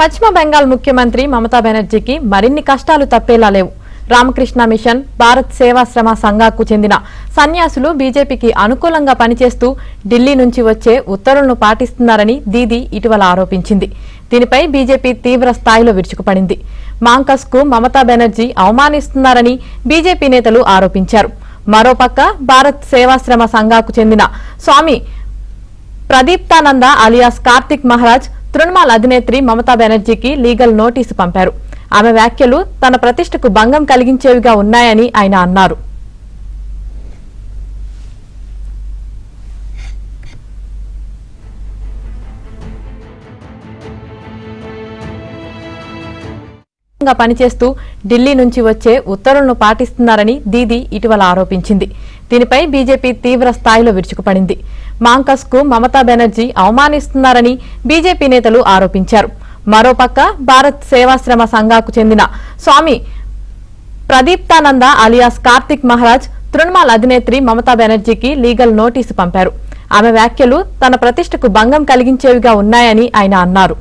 పశ్చిమ బెంగాల్ ముఖ్యమంత్రి మమతా బెనర్జీకి మరిన్ని కష్టాలు తప్పేలా లేవు. రామకృష్ణ మిషన్, భారత్ సేవాశ్రమ సంఘాకు చెందిన సన్యాసులు బీజేపీకి అనుకూలంగా పనిచేస్తూ ఢిల్లీ నుంచి వచ్చే ఉత్తర్వులను పాటిస్తున్నారని దీదీ ఇటీవల ఆరోపించింది. దీనిపై బీజేపీ తీవ్ర స్థాయిలో విరుచుకుపడింది. మాంకస్ కు మమతా బెనర్జీ అవమానిస్తున్నారని బీజేపీ నేతలు ఆరోపించారు. మరోపక్క భారత్ సేవాశ్రమ సంఘాకు చెందిన స్వామి ప్రదీప్తానంద అలియాస్ కార్తిక్ మహారాజ్ తృణమూల్ అధినేత్రి మమతా బెనర్జీకి లీగల్ నోటీసు పంపారు. ఆమె వ్యాఖ్యలు తన ప్రతిష్టకు భంగం కలిగించేవిగా ఉన్నాయని ఆయన అన్నారు. పనిచేస్తూ ఢిల్లీ నుంచి వచ్చే ఉత్తర్వులను పాటిస్తున్నారని దీదీ ఇటీవల ఆరోపించింది. దీనిపై బీజేపీ తీవ్ర స్థాయిలో విరుచుకుపడింది. మాంకస్ కు మమతా బెనర్జీ అవమానిస్తున్నారని బీజేపీ నేతలు ఆరోపించారు. మరోపక్క భారత్ సేవాశ్రమ సంఘాకు చెందిన స్వామి ప్రదీప్తానంద అలియాస్ కార్తిక్ మహారాజ్ తృణమూల్ అధినేత్రి మమతా బెనర్జీకి లీగల్ నోటీసు పంపారు. ఆమె వ్యాఖ్యలు తన ప్రతిష్టకు భంగం కలిగించేవిగా ఉన్నాయని ఆయన అన్నారు.